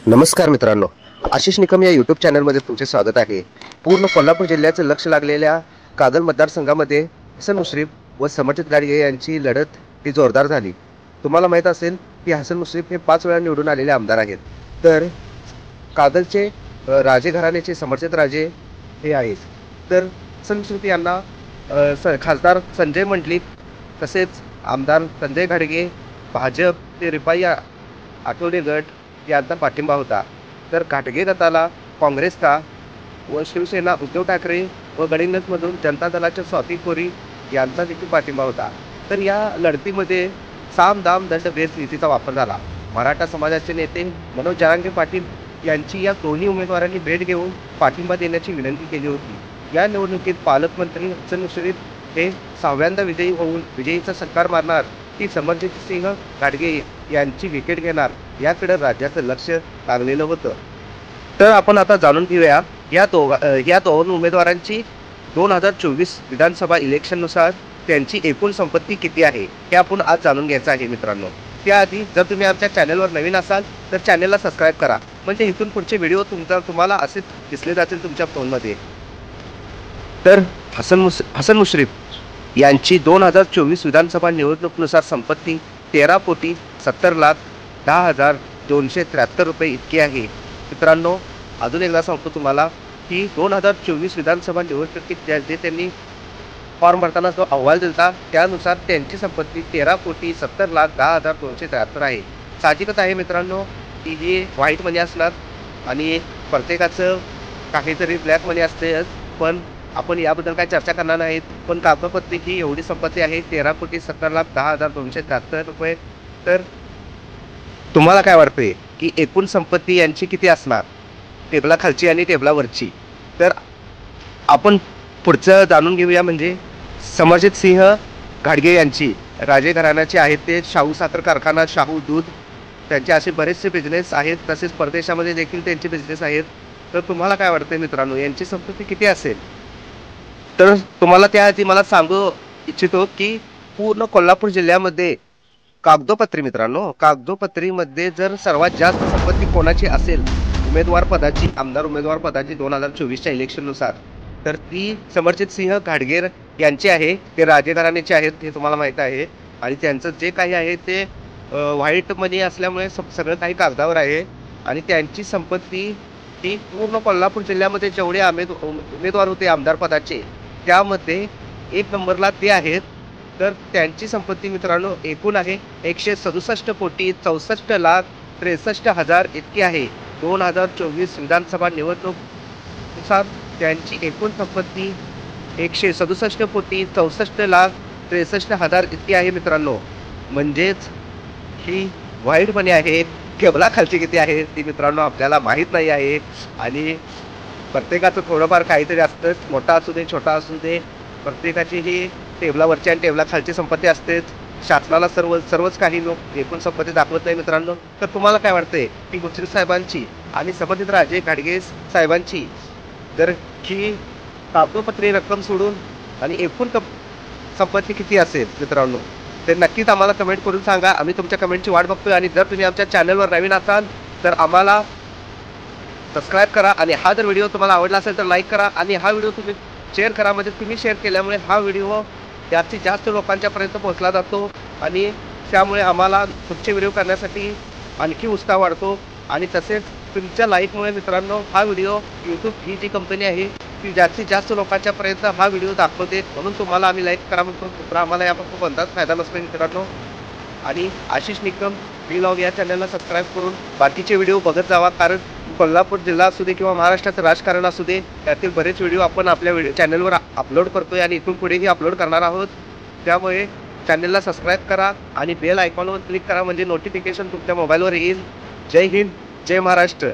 नमस्कार मित्रांनो, आशिष निकम या यूट्यूब चॅनलमध्ये तुमचे स्वागत आहे। पूर्ण कोल्हापूर जिल्ह्याचं लक्ष लागलेल्या कागल मतदारसंघामध्ये हसन मुश्रीफ व समर्जित गाडगे यांची लढत ही जोरदार झाली। तुम्हाला माहीत असेल की हसन मुश्रीफ हे 5 वेळा निवडून आलेले आमदार आहेत। तर कागलचे राजे घराण्याचे समर्जित राजे हे आहेत। तर हसन मुश्रीफ यांना खासदार संजय मंडलिक तसेच आमदार संजय घाडगे, भाजप ते रिपाई आठवले गट यांचा पाठिंबा होता। तर घाटगे गटाला काँग्रेसचा व शिवसेना उद्धव ठाकरे व गडिंग्लजमधून जनता दलाच्या स्वाती कोरी यांचा देखील पाठिंबा होता। तर या लढतीमध्ये साम दाम दंड भेद नीतीचा वापर झाला। मराठा समाजाचे नेते मनोज जरांगे पाटील यांची या दोन्ही उमेदवारांनी भेट घेऊन पाठिंबा देण्याची विनंती केली होती। या निवडणुकीत पालकमंत्री हसन मुश्रीफ हे 6व्यांदा विजयी होऊन विजयीचा सत्कार मारणार की समर्जित सिंह घाटगे यांची विकेट घेणार याकडे राज्याचं लक्ष लागलेलं होतं। तर आपण आता जाणून घेऊया या दोन उमेदवारांची 2024 विधानसभा इलेक्शननुसार त्यांची एकूण संपत्ती किती आहे हे आपण आज जाणून घ्यायचं आहे मित्रांनो। त्याआधी जर तुम्ही आमच्या चॅनलवर नवीन असाल तर चॅनलला सबस्क्राईब करा, म्हणजे इथून पुढचे व्हिडिओ तुम्हाला असेच दिसले जातील तुमच्या फोनमध्ये। तर हसन मुश्रीफ यांची 2024 विधानसभा निवडणुकीनुसार संपत्ती 13,70,10,273 रुपये इतकी आहे। मित्रांनो, अजून एकदा सांगतो तुम्हाला की 2024 विधानसभा निवडणुकीत जे त्यांनी फॉर्म भरताना जो अहवाल दिला त्यानुसार त्यांची संपत्ती 13,70,10,273 आहे। साहजिकच आहे मित्रांनो की ही व्हाईट मनी असणार आणि प्रत्येकाचं काहीतरी ब्लॅक मनी असते, पण आपण याबद्दल काही चर्चा करणार नाहीत। पण कागदपत्री ही एवढी संपत्ती आहे 13,70,10,273 रुपये। तर तुम्हाला काय वाटते की एकूण संपत्ती यांची किती असणार, टेबला खालची आणि टेबलावरची? तर आपण पुढचं जाणून घेऊया। म्हणजे समर्जित सिंह घाडगे यांची राजे घराण्याचे आहेत, ते शाहू साखर कारखाना, शाहू दूध, त्यांचे असे बरेचसे बिझनेस आहेत, तसेच परदेशामध्ये देखील त्यांचे बिझनेस आहेत। तर तुम्हाला काय वाटते मित्रांनो, यांची संपत्ती किती असेल? तर तुम्हाला त्याआधी मला सांगू इच्छितो की पूर्ण कोल्हापूर जिल्ह्यामध्ये मित्रांनो, कागदोपत्रीमध्ये जर सर्वात जास्त संपत्ती कोणाची असेल उमेदवार पदाची, आमदार उमेदवार पदाची 2024च्या इलेक्शननुसार, तर ती समर्जित सिंह घाडगे यांची आहे। ते राजे घराण्याचे आहेत हे तुम्हाला माहीत आहे, आणि त्यांचं जे काही आहे ते व्हाईट मनी असल्यामुळे सगळं काही कागदावर आहे। आणि त्यांची संपत्ती ही पूर्ण कोल्हापूर जिल्ह्यामध्ये जेवढे उमेदवार होते आमदार पदाचे त्यामध्ये 1 नंबरला ते आहेत। तर त्यांची संपत्ती मित्रांनो एकूण आहे 167,64,63,हजार इतकी आहे। 2024 विधानसभा निवडणुकीनुसार त्यांची एकूण संपत्ती 167,64,63,हजार इतकी आहे मित्रांनो। म्हणजेच ही व्हाईट मनी आहे। टेबला खालची किती आहे ती मित्रांनो आपल्याला माहीत नाही आहे, आणि प्रत्येकाचं थोडंफार काहीतरी असतं, मोठा असू दे छोटा असू दे, प्रत्येकाची ही टेबलावरची आणि टेबला खालची संपत्ती असतेच। शासनाला सर्वच काही लोक एकूण संपत्ती दाखवत नाही मित्रांनो। तर तुम्हाला काय वाटतंय की मुश्रीफ साहेबांची आणि समर्जित राजे घाडगे साहेबांची जर ही कागदोपत्री रक्कम सोडून आणि एकूण संपत्ती किती असेल मित्रांनो, ते नक्कीच आम्हाला कमेंट करून सांगा। आम्ही तुमच्या कमेंटची वाट बघतोय, आणि जर तुम्ही आमच्या चॅनलवर नवीन असाल तर आम्हाला सबस्क्राईब करा, आणि हा जर व्हिडिओ तुम्हाला आवडला असेल तर लाईक करा, आणि हा व्हिडिओ तुम्ही शेअर करा, म्हणजे तुम्ही शेअर केल्यामुळे हा व्हिडिओ जास्तीत जास्त लोकांच्यापर्यंत पोहोचला जातो, आणि त्यामुळे आम्हाला पुढचे व्हिडिओ करण्यासाठी आणखी उत्साह वाढतो। आणि तसेच तुमच्या लाईकमुळे मित्रांनो हा व्हिडिओ यूट्यूब ही जी कंपनी आहे ती जास्तीत जास्त लोकांच्यापर्यंत हा व्हिडिओ दाखवते, म्हणून तुम्हाला आम्ही लाईक करा म्हणतो। आम्हाला यापासून कोणताच फायदा नसतो मित्रांनो। आणि आशिष निकम व्लॉग या चॅनलला सबस्क्राईब करून बाकीचे व्हिडिओ बघत जावा, कारण कोल्हापूर जिल्हा असू दे किंवा महाराष्ट्राचं राजकारण असू दे, त्यातील बरेच व्हिडिओ आपण आपल्या चॅनलवर अपलोड करतोय आणि इथून पुढेही अपलोड करणार आहोत। त्यामुळे चॅनलला सबस्क्राईब करा आणि बेल आयकॉनवर क्लिक करा, म्हणजे नोटिफिकेशन तुमच्या मोबाईलवर येईल। जय हिंद, जय महाराष्ट्र।